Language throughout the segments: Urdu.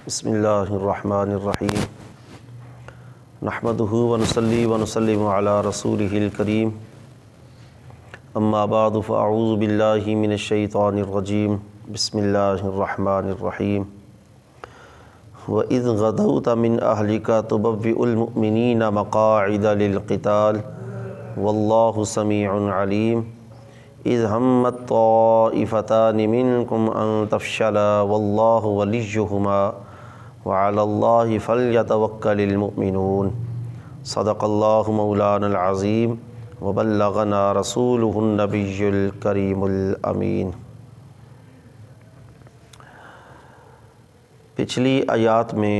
بسم اللہ الرحمن الرحیم نحمدہ ونصلی ونسلم علی رسولہ الکریم اما بعد فاعوذ باللہ من الشیطان الرجیم بسم اللہ الرحمن الرحیم وَإِذْ غَدَوْتَ مِنْ أَهْلِكَ تُبَوِّئُ الْمُؤْمِنِينَ مَقَاعِدَ لِلْقِتَالِ وَاللَّهُ سَمِيعٌ عَلِيمٌ اذ ہمت طائفتان منکم ان تفشلا واللہ ولیہما وعلی اللہ فلیتوکل المؤمنون صدق اللہ مولانا العظیم وبلغنا رسولہ النبی الکریم الامین۔ پچھلی آیات میں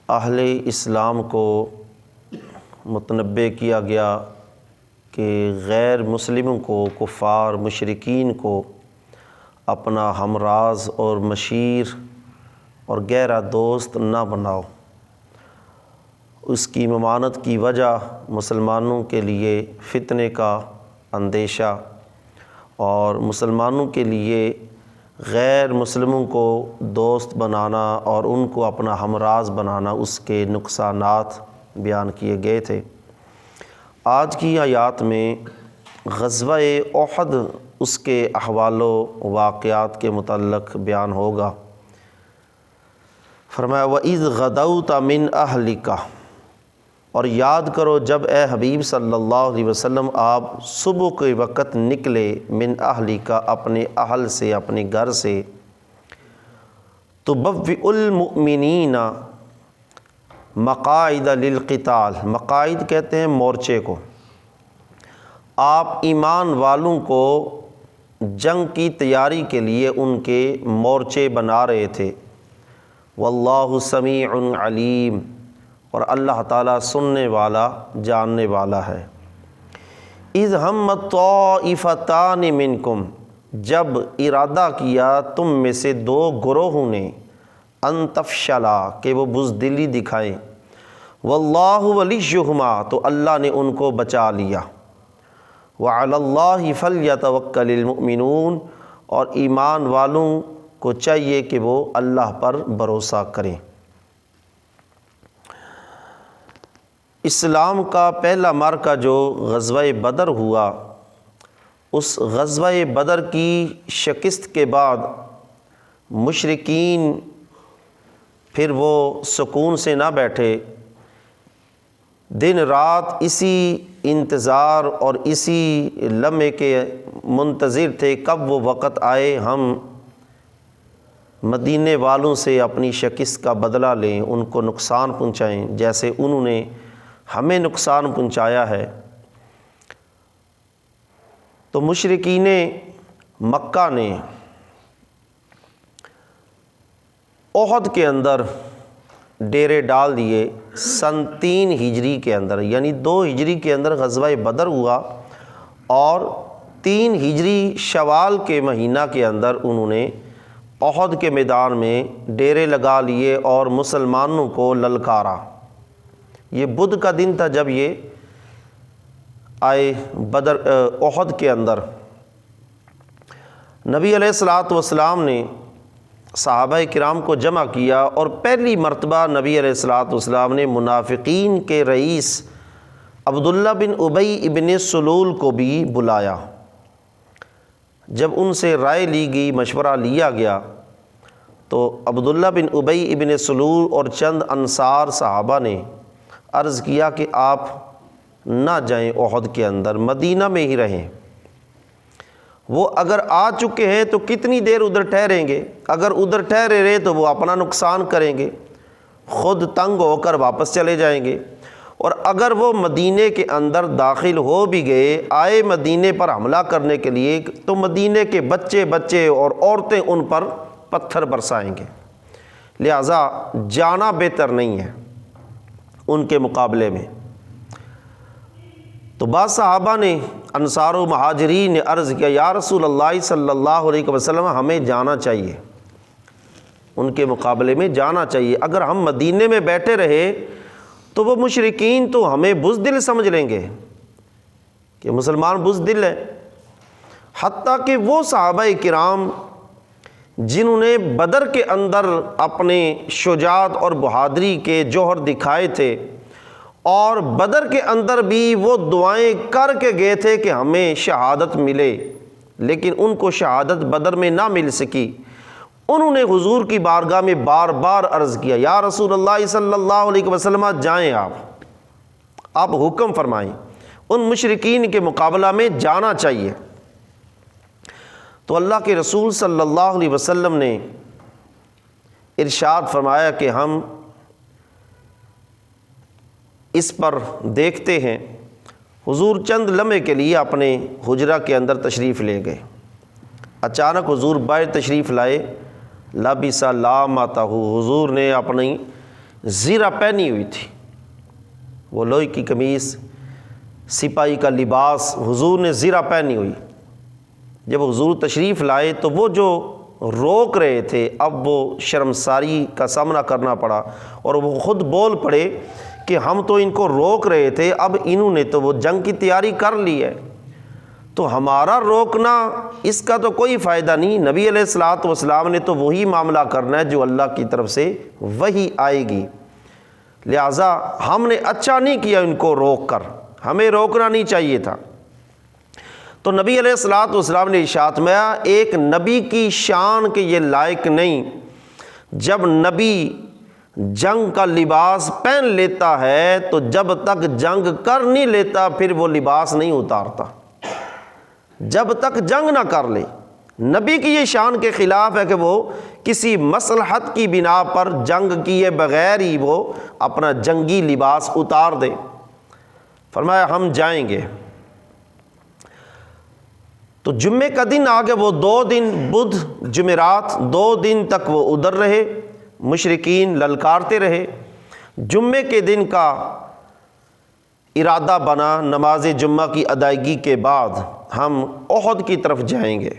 اہل اسلام کو متنبہ کیا گیا کہ غیر مسلموں کو، کفار مشرکین کو اپنا ہمراز اور مشیر اور گہرا دوست نہ بناؤ۔ اس کی ممانعت کی وجہ مسلمانوں کے لیے فتنے کا اندیشہ اور مسلمانوں کے لیے غیر مسلموں کو دوست بنانا اور ان کو اپنا ہمراز بنانا، اس کے نقصانات بیان کیے گئے تھے۔ آج کی آیات میں غزوہ احد، اس کے احوال و واقعات کے متعلق بیان ہوگا۔ فرمایا وَإِذْ غَدَوْتَ مِنْ أَهْلِكَ، اور یاد کرو جب اے حبیب صلی اللہ علیہ وسلم آپ صبح کے وقت نکلے، من أَهْلِكَ، اپنے اہل سے، اپنے گھر سے، تُبَوِّئُ الْمُؤْمِنِينَ مقاعد للقتال، مقاعد کہتے ہیں مورچے کو۔ آپ ایمان والوں کو جنگ کی تیاری کے لیے ان کے مورچے بنا رہے تھے۔ واللہ سمیع علیم، اور اللہ تعالیٰ سننے والا، جاننے والا ہے۔ اذ ہمت طائفتان منکم، جب ارادہ کیا تم میں سے دو گروہوں نے، ان تفشلا، کہ وہ بزدلی دکھائیں، واللہ ولیہما، تو اللہ نے ان کو بچا لیا، وعلی اللہ فلیتوکل المؤمنون، اور ایمان والوں کو چاہیے کہ وہ اللہ پر بھروسہ کریں۔ اسلام کا پہلا معرکہ جو غزوہ بدر ہوا، اس غزوہ بدر کی شکست کے بعد مشرکین پھر وہ سکون سے نہ بیٹھے، دن رات اسی انتظار اور اسی لمحے کے منتظر تھے کب وہ وقت آئے ہم مدینے والوں سے اپنی شکست کا بدلہ لیں، ان کو نقصان پہنچائیں جیسے انہوں نے ہمیں نقصان پہنچایا ہے۔ تو مشرکین مکہ نے احد کے اندر ڈیرے ڈال دیے، سن 3 ہجری کے اندر، یعنی 2 ہجری کے اندر غزوہ بدر ہوا، اور 3 ہجری شوال کے مہینہ کے اندر انہوں نے احد کے میدان میں ڈیرے لگا لیے اور مسلمانوں کو للکارا۔ یہ بدھ کا دن تھا جب یہ آئے بدر احد کے اندر۔ نبی علیہ الصلوۃ والسلام نے صحابہ کرام کو جمع کیا، اور پہلی مرتبہ نبی علیہ الصلوۃ والسلام نے منافقین کے رئیس عبداللہ بن ابی ابن سلول کو بھی بلایا۔ جب ان سے رائے لی گئی، مشورہ لیا گیا، تو عبداللہ بن ابی ابن سلول اور چند انصار صحابہ نے عرض کیا کہ آپ نہ جائیں احد کے اندر، مدینہ میں ہی رہیں۔ وہ اگر آ چکے ہیں تو کتنی دیر ادھر ٹھہریں گے؟ اگر ادھر ٹھہرے رہے تو وہ اپنا نقصان کریں گے، خود تنگ ہو کر واپس چلے جائیں گے، اور اگر وہ مدینے کے اندر داخل ہو بھی گئے، آئے مدینے پر حملہ کرنے کے لیے، تو مدینے کے بچے اور عورتیں ان پر پتھر برسائیں گے، لہٰذا جانا بہتر نہیں ہے ان کے مقابلے میں۔ تو بعض صحابہ نے، انصار و مہاجرین نے عرض کیا، یا رسول اللہ صلی اللہ علیہ وسلم ہمیں جانا چاہیے، ان کے مقابلے میں جانا چاہیے۔ اگر ہم مدینے میں بیٹھے رہے تو وہ مشرکین تو ہمیں بزدل سمجھ لیں گے کہ مسلمان بزدل ہے۔ حتیٰ کہ وہ صحابہ کرام جنہوں نے بدر کے اندر اپنے شجاعت اور بہادری کے جوہر دکھائے تھے، اور بدر کے اندر بھی وہ دعائیں کر کے گئے تھے کہ ہمیں شہادت ملے، لیکن ان کو شہادت بدر میں نہ مل سکی۔ انہوں نے حضور کی بارگاہ میں بار بار عرض کیا، یا رسول اللہ صلی اللہ علیہ وسلم جائیں، آپ حکم فرمائیں، ان مشرکین کے مقابلہ میں جانا چاہیے۔ تو اللہ کے رسول صلی اللہ علیہ وسلم نے ارشاد فرمایا کہ ہم اس پر دیکھتے ہیں۔ حضور چند لمحے کے لیے اپنے حجرہ کے اندر تشریف لے گئے۔ اچانک حضور باہر تشریف لائے، لبس لامتہ، حضور نے اپنی زیرہ پہنی ہوئی تھی، وہ لوہے کی قمیص، سپاہی کا لباس، حضور نے زیرہ پہنی ہوئی۔ جب حضور تشریف لائے تو وہ جو روک رہے تھے اب وہ شرمساری کا سامنا کرنا پڑا، اور وہ خود بول پڑے کہ ہم تو ان کو روک رہے تھے، اب انہوں نے تو وہ جنگ کی تیاری کر لی ہے، تو ہمارا روکنا اس کا تو کوئی فائدہ نہیں۔ نبی علیہ الصلوۃ والسلام نے تو وہی معاملہ کرنا ہے جو اللہ کی طرف سے وہی آئے گی، لہٰذا ہم نے اچھا نہیں کیا ان کو روک کر، ہمیں روکنا نہیں چاہیے تھا۔ تو نبی علیہ الصلوۃ والسلام نے ارشاد میں ایک نبی کی شان کے یہ لائق نہیں، جب نبی جنگ کا لباس پہن لیتا ہے تو جب تک جنگ کر نہیں لیتا پھر وہ لباس نہیں اتارتا، جب تک جنگ نہ کر لے۔ نبی کی یہ شان کے خلاف ہے کہ وہ کسی مصلحت کی بنا پر جنگ کیے بغیر ہی وہ اپنا جنگی لباس اتار دے۔ فرمایا ہم جائیں گے۔ تو جمعے کا دن آگے، وہ 2 دن بدھ جمعرات 2 دن تک وہ ادھر رہے، مشرکین للکارتے رہے۔ جمعے کے دن کا ارادہ بنا، نماز جمعہ کی ادائیگی کے بعد ہم احد کی طرف جائیں گے،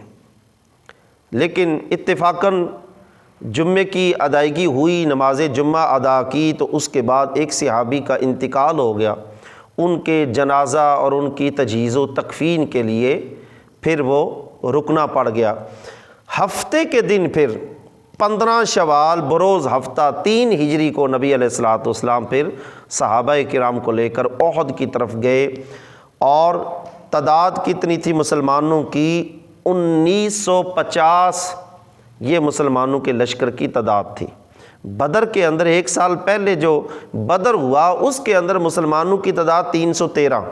لیکن اتفاقاً جمعے کی ادائیگی ہوئی، نماز جمعہ ادا کی، تو اس کے بعد ایک صحابی کا انتقال ہو گیا۔ ان کے جنازہ اور ان کی تجہیز و تکفین کے لیے پھر وہ رکنا پڑ گیا۔ ہفتے کے دن پھر 15 شوال بروز ہفتہ 3 ہجری کو نبی علیہ الصلوۃ والسلام پھر صحابہ کرام کو لے کر احد کی طرف گئے، اور تعداد کتنی تھی مسلمانوں کی؟ 1950 یہ مسلمانوں کے لشکر کی تعداد تھی۔ بدر کے اندر 1 سال پہلے جو بدر ہوا اس کے اندر مسلمانوں کی تعداد 313،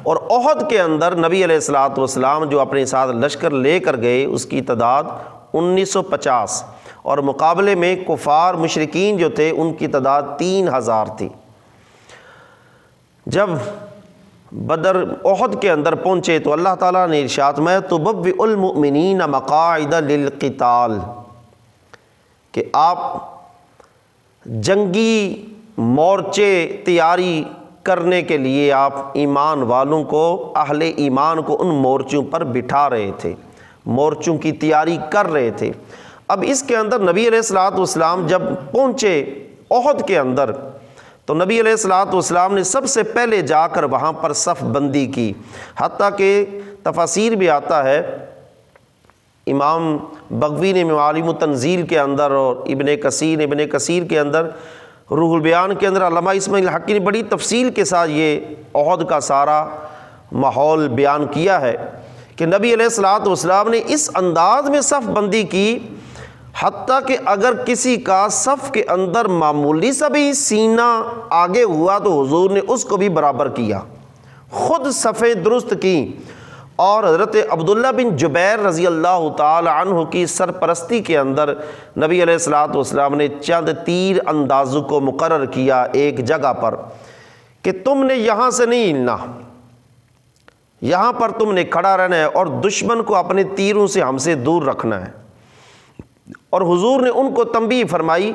اور احد کے اندر نبی علیہ الصلوۃ والسلام جو اپنے ساتھ لشکر لے کر گئے اس کی تعداد 1950، اور مقابلے میں کفار مشرکین جو تھے ان کی تعداد 3000 تھی۔ جب بدر احد کے اندر پہنچے تو اللہ تعالیٰ نے ارشاد میں تبوئ المؤمنین مقاعد للقتال، کہ آپ جنگی مورچے تیاری کرنے کے لیے آپ ایمان والوں کو، اہل ایمان کو ان مورچوں پر بٹھا رہے تھے، مورچوں کی تیاری کر رہے تھے۔ اب اس کے اندر نبی علیہ الصلوۃ والسلام جب پہنچے احد کے اندر تو نبی علیہ الصلوۃ والسلام نے سب سے پہلے جا کر وہاں پر صف بندی کی، حتیٰ کہ تفاسیر بھی آتا ہے، امام بغوی نے معالم التنزیل کے اندر اور ابن کثیر کے اندر، روح البیان کے اندر علامہ اسماعیل حقی نے بڑی تفصیل کے ساتھ یہ احد کا سارا ماحول بیان کیا ہے کہ نبی علیہ الصلوۃ والسلام نے اس انداز میں صف بندی کی، حتیٰ کہ اگر کسی کا صف کے اندر معمولی سا بھی سینہ آگے ہوا تو حضور نے اس کو بھی برابر کیا، خود صفیں درست کی، اور حضرت عبداللہ بن جبیر رضی اللہ تعالی عنہ کی سرپرستی کے اندر نبی علیہ الصلوۃ والسلام نے چند تیر اندازوں کو مقرر کیا ایک جگہ پر کہ تم نے یہاں سے نہیں ہلنا، یہاں پر تم نے کھڑا رہنا ہے، اور دشمن کو اپنے تیروں سے ہم سے دور رکھنا ہے۔ اور حضور نے ان کو تنبیہ فرمائی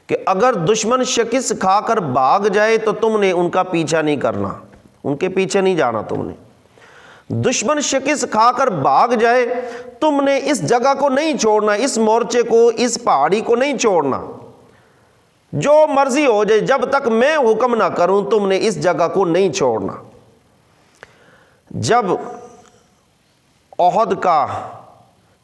کہ اگر دشمن شکست کھا کر بھاگ جائے تو تم نے ان کا پیچھا نہیں کرنا، ان کے پیچھے نہیں جانا، تم نے دشمن شکست کھا کر بھاگ جائے تم نے اس جگہ کو نہیں چھوڑنا، اس مورچے کو، اس پہاڑی کو نہیں چھوڑنا، جو مرضی ہو جائے جب تک میں حکم نہ کروں تم نے اس جگہ کو نہیں چھوڑنا۔ جب احد کا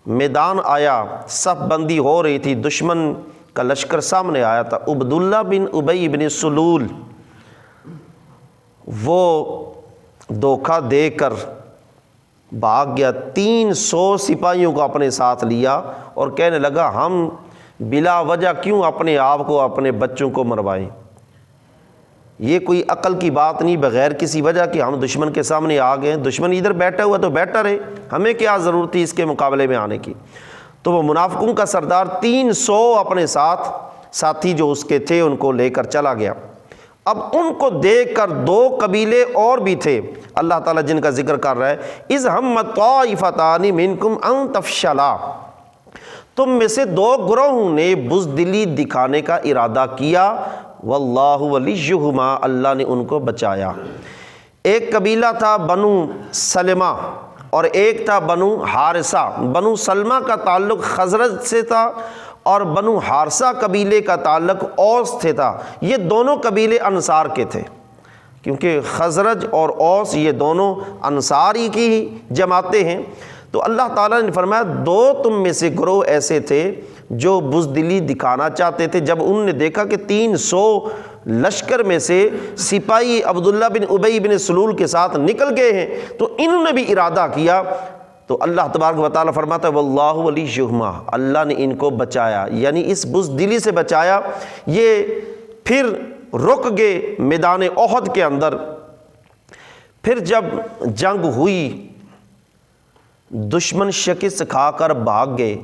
میدان آیا، صف بندی ہو رہی تھی، دشمن کا لشکر سامنے آیا تھا، عبداللہ بن ابی بن سلول وہ دھوکہ دے کر بھاگ گیا، 300 سپاہیوں کو اپنے ساتھ لیا اور کہنے لگا ہم بلا وجہ کیوں اپنے آپ کو اپنے بچوں کو مروائیں، یہ کوئی عقل کی بات نہیں، بغیر کسی وجہ کہ ہم دشمن کے سامنے آ گئے، دشمن ادھر بیٹھا ہوا تو بیٹھا رہے، ہمیں کیا ضرورت تھی اس کے مقابلے میں آنے کی۔ تو وہ منافقوں کا سردار 300 اپنے ساتھی جو اس کے تھے ان کو لے کر چلا گیا۔ اب ان کو دیکھ کر 2 قبیلے اور بھی تھے اللہ تعالیٰ جن کا ذکر کر رہا ہے، اذ ہمت طائفتان منکم ان تفشلا، تم میں سے 2 گروہوں نے بزدلی دکھانے کا ارادہ کیا، واللہ ولیہما، اللہ نے ان کو بچایا۔ ایک قبیلہ تھا بنو سلمہ اور ایک تھا بنو حارثہ۔ بنو سلمہ کا تعلق خزرج سے تھا اور بنو حارثہ قبیلے کا تعلق اوس سے تھا۔ یہ دونوں قبیلے انصار کے تھے، کیونکہ خزرج اور اوس یہ دونوں انصاری کی جماعتیں ہیں۔ تو اللہ تعالیٰ نے فرمایا 2 تم میں سے گروہ ایسے تھے جو بزدلی دکھانا چاہتے تھے۔ جب انہوں نے دیکھا کہ 300 لشکر میں سے سپاہی عبداللہ بن ابی بن سلول کے ساتھ نکل گئے ہیں تو انہوں نے بھی ارادہ کیا، تو اللہ تبارک و تعالیٰ فرماتا ہے واللہ ولیہما، اللہ نے ان کو بچایا، یعنی اس بزدلی سے بچایا۔ یہ پھر رک گئے میدان احد کے اندر۔ پھر جب جنگ ہوئی، دشمن شکست کھا کر بھاگ گئے،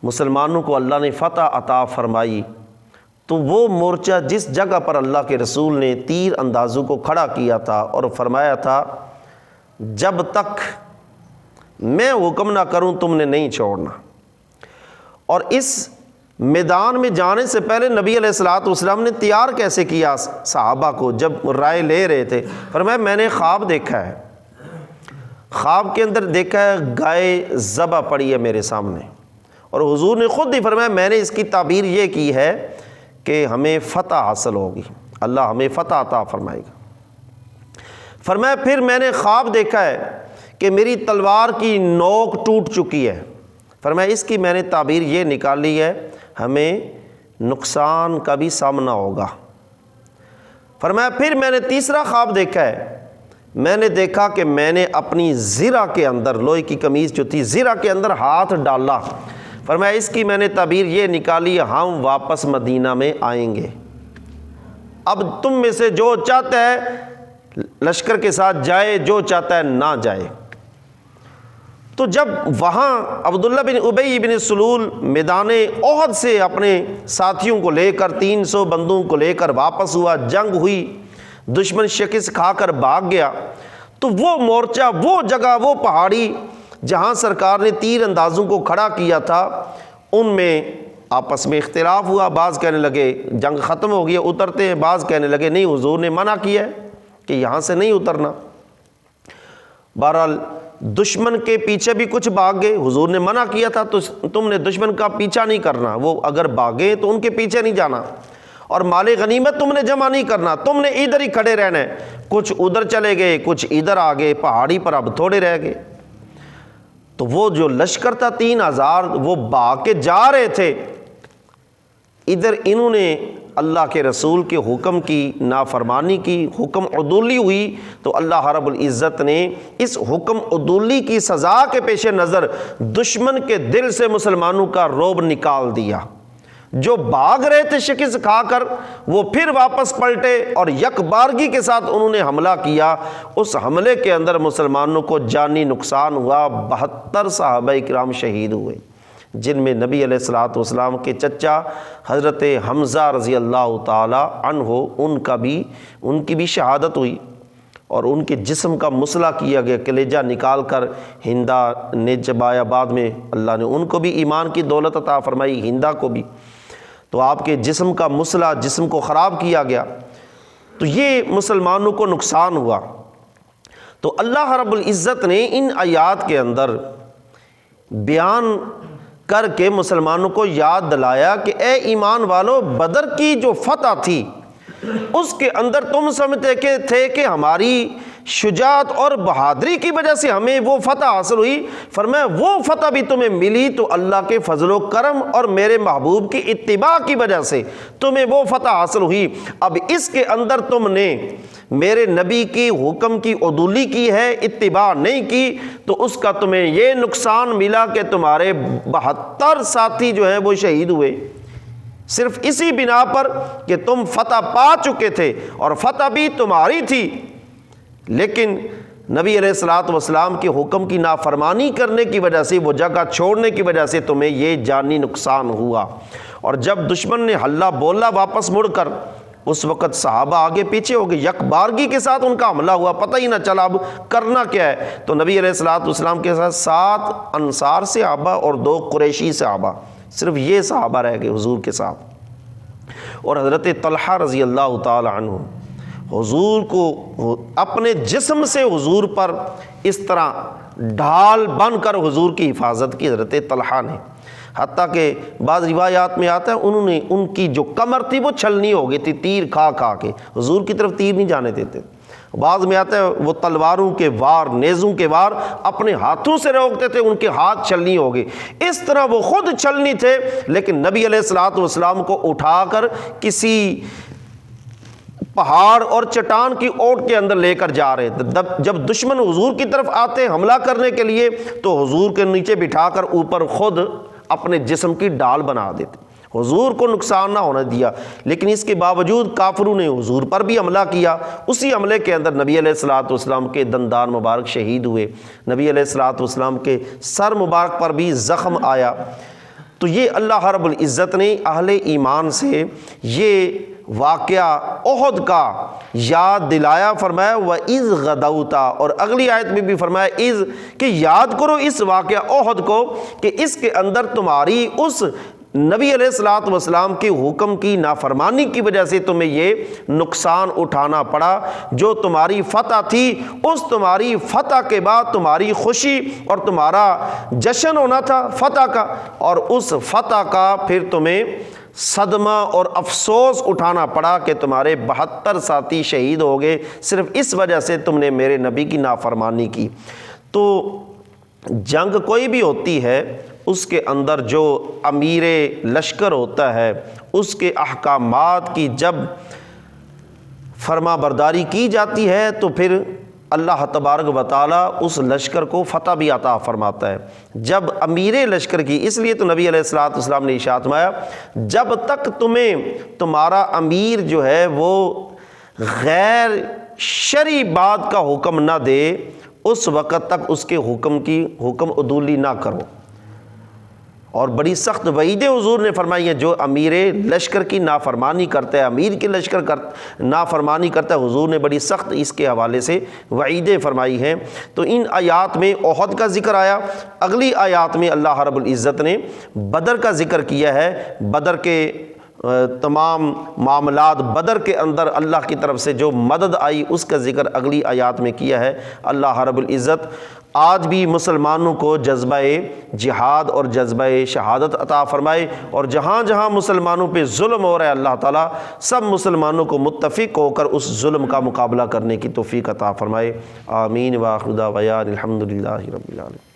مسلمانوں کو اللہ نے فتح عطا فرمائی، تو وہ مورچہ جس جگہ پر اللہ کے رسول نے تیر اندازوں کو کھڑا کیا تھا اور فرمایا تھا جب تک میں حکم نہ کروں تم نے نہیں چھوڑنا، اور اس میدان میں جانے سے پہلے نبی علیہ الصلوۃ والسلام نے تیار کیسے کیا صحابہ کو، جب رائے لے رہے تھے فرمایا میں نے خواب دیکھا ہے، خواب کے اندر دیکھا ہے گائے ذبح پڑی ہے میرے سامنے، اور حضور نے خود ہی فرمایا میں نے اس کی تعبیر یہ کی ہے کہ ہمیں فتح حاصل ہوگی، اللہ ہمیں فتح عطا فرمائے گا۔ فرمایا پھر میں نے خواب دیکھا ہے کہ میری تلوار کی نوک ٹوٹ چکی ہے، فرمایا اس کی میں نے تعبیر یہ نکالی ہے ہمیں نقصان کا بھی سامنا ہوگا۔ فرمایا پھر میں نے تیسرا خواب دیکھا ہے، میں نے دیکھا کہ میں نے اپنی زرہ کے اندر، لوہے کی قمیض جو تھی زرہ کے اندر ہاتھ ڈالا، فرمایا اس کی میں نے تعبیر یہ نکالی ہم واپس مدینہ میں آئیں گے، اب تم میں سے جو چاہتا ہے لشکر کے ساتھ جائے، جو چاہتا ہے نہ جائے۔ تو جب وہاں عبداللہ بن ابی بن سلول میدان احد سے اپنے ساتھیوں کو لے کر 300 بندوں کو لے کر واپس ہوا، جنگ ہوئی، دشمن شکست کھا کر بھاگ گیا، تو وہ مورچہ، وہ جگہ، وہ پہاڑی جہاں سرکار نے تیر اندازوں کو کھڑا کیا تھا، ان میں آپس میں اختلاف ہوا، بعض کہنے لگے جنگ ختم ہو گئی اترتے ہیں، بعض کہنے لگے نہیں حضور نے منع کیا ہے کہ یہاں سے نہیں اترنا۔ بہرحال دشمن کے پیچھے بھی کچھ بھاگ گئے، حضور نے منع کیا تھا تو تم نے دشمن کا پیچھا نہیں کرنا، وہ اگر بھاگے تو ان کے پیچھے نہیں جانا، اور مال غنیمت تم نے جمع نہیں کرنا، تم نے ادھر ہی کھڑے رہنا ہے۔ کچھ ادھر چلے گئے، کچھ ادھر آ گئے، پہاڑی پر اب تھوڑے رہ گئے۔ تو وہ جو لشکر تھا 3000 وہ بھاگ کے جا رہے تھے، ادھر انہوں نے اللہ کے رسول کے حکم کی نافرمانی کی، حکم عدولی ہوئی، تو اللہ رب العزت نے اس حکم عدولی کی سزا کے پیش نظر دشمن کے دل سے مسلمانوں کا رعب نکال دیا۔ جو بھاگ رہے تھے شکست کھا کر وہ پھر واپس پلٹے اور یک بارگی کے ساتھ انہوں نے حملہ کیا۔ اس حملے کے اندر مسلمانوں کو جانی نقصان ہوا، 72 صحابہ کرام شہید ہوئے، جن میں نبی علیہ الصلوۃ والسلام کے چچا حضرت حمزہ رضی اللہ تعالی عنہ ان کی بھی شہادت ہوئی، اور ان کے جسم کا مسئلہ کیا گیا، کلیجہ نکال کر ہندا نے چبایا، بعد میں اللہ نے ان کو بھی ایمان کی دولت عطا فرمائی، ہندا کو بھی، تو آپ کے جسم کا مسئلہ، جسم کو خراب کیا گیا، تو یہ مسلمانوں کو نقصان ہوا۔ تو اللہ رب العزت نے ان آیات کے اندر بیان کر کے مسلمانوں کو یاد دلایا کہ اے ایمان والو، بدر کی جو فتح تھی اس کے اندر تم سمجھتے تھے کہ ہماری شجاعت اور بہادری کی وجہ سے ہمیں وہ فتح حاصل ہوئی، فرمایا وہ فتح بھی تمہیں ملی تو اللہ کے فضل و کرم اور میرے محبوب کی اتباع کی وجہ سے تمہیں وہ فتح حاصل ہوئی۔ اب اس کے اندر تم نے میرے نبی کی حکم کی عدولی کی ہے، اتباع نہیں کی، تو اس کا تمہیں یہ نقصان ملا کہ تمہارے 72 ساتھی جو ہیں وہ شہید ہوئے، صرف اسی بنا پر کہ تم فتح پا چکے تھے اور فتح بھی تمہاری تھی، لیکن نبی علیہ الصلوۃ والسلام کے حکم کی نافرمانی کرنے کی وجہ سے، وہ جگہ چھوڑنے کی وجہ سے تمہیں یہ جانی نقصان ہوا۔ اور جب دشمن نے حلہ بولا واپس مڑ کر، اس وقت صحابہ آگے پیچھے ہو گئے، یک بارگی کے ساتھ ان کا حملہ ہوا، پتہ ہی نہ چلا اب کرنا کیا ہے۔ تو نبی علیہ الصلوۃ والسلام کے ساتھ 7 انصار صحابہ اور 2 قریشی صحابہ، صرف یہ صحابہ رہ گئے حضور کے ساتھ۔ اور حضرت طلحہ رضی اللہ تعالی عنہ حضور کو اپنے جسم سے حضور پر اس طرح ڈھال بن کر حضور کی حفاظت کی حضرت طلحہ نے، حتیٰ کہ بعض روایات میں آتا ہے انہوں نے، ان کی جو کمر تھی وہ چھلنی ہو گئی تھی تیر کھا کھا کے، حضور کی طرف تیر نہیں جانے دیتے۔ بعض میں آتا ہے وہ تلواروں کے وار، نیزوں کے وار اپنے ہاتھوں سے روکتے تھے، ان کے ہاتھ چھلنی ہو گئی، اس طرح وہ خود چھلنی تھے، لیکن نبی علیہ الصلوۃ والسلام کو اٹھا کر کسی پہاڑ اور چٹان کی اوٹ کے اندر لے کر جا رہے تھے۔ جب دشمن حضور کی طرف آتے حملہ کرنے کے لیے تو حضور کے نیچے بٹھا کر اوپر خود اپنے جسم کی ڈال بنا دیتے، حضور کو نقصان نہ ہونے دیا، لیکن اس کے باوجود کافروں نے حضور پر بھی حملہ کیا۔ اسی حملے کے اندر نبی علیہ الصلوۃ والسلام کے دندان مبارک شہید ہوئے، نبی علیہ الصلوۃ والسلام کے سر مبارک پر بھی زخم آیا۔ تو یہ اللہ رب العزت نے اہل ایمان سے یہ واقعہ احد کا یاد دلایا، فرمایا وَإِذْ غَدَوْتَ، اور اگلی آیت میں بھی فرمایا اِذ، کہ یاد کرو اس واقعہ احد کو کہ اس کے اندر تمہاری اس نبی علیہ الصلوۃ والسلام کے حکم کی نافرمانی کی وجہ سے تمہیں یہ نقصان اٹھانا پڑا، جو تمہاری فتح تھی اس تمہاری فتح کے بعد تمہاری خوشی اور تمہارا جشن ہونا تھا فتح کا، اور اس فتح کا پھر تمہیں صدمہ اور افسوس اٹھانا پڑا کہ تمہارے 72 ساتھی شہید ہو گئے، صرف اس وجہ سے تم نے میرے نبی کی نافرمانی کی۔ تو جنگ کوئی بھی ہوتی ہے، اس کے اندر جو امیر لشکر ہوتا ہے اس کے احکامات کی جب فرما برداری کی جاتی ہے تو پھر اللہ تبارک و تعالیٰ اس لشکر کو فتح بھی عطا فرماتا ہے۔ جب امیر لشکر کی، اس لیے تو نبی علیہ الصلوۃ والسلام نے ارشاد فرمایا جب تک تمہیں تمہارا امیر جو ہے وہ غیر شرعی بات کا حکم نہ دے، اس وقت تک اس کے حکم عدولی نہ کرو۔ اور بڑی سخت وعیدیں حضور نے فرمائی ہیں، جو امیر لشکر کی نافرمانی کرتا ہے، امیر کے لشکر نافرمانی کرتا ہے، حضور نے بڑی سخت اس کے حوالے سے وعیدیں فرمائی ہیں۔ تو ان آیات میں احد کا ذکر آیا، اگلی آیات میں اللہ رب العزت نے بدر کا ذکر کیا ہے، بدر کے تمام معاملات، بدر کے اندر اللہ کی طرف سے جو مدد آئی اس کا ذکر اگلی آیات میں کیا ہے۔ اللہ رب العزت آج بھی مسلمانوں کو جذبہ جہاد اور جذبہ شہادت عطا فرمائے، اور جہاں جہاں مسلمانوں پہ ظلم ہو رہا ہے اللہ تعالیٰ سب مسلمانوں کو متفق ہو کر اس ظلم کا مقابلہ کرنے کی توفیق عطا فرمائے۔ آمین۔ وآخر دعوانا الحمد للہ رب العالمین۔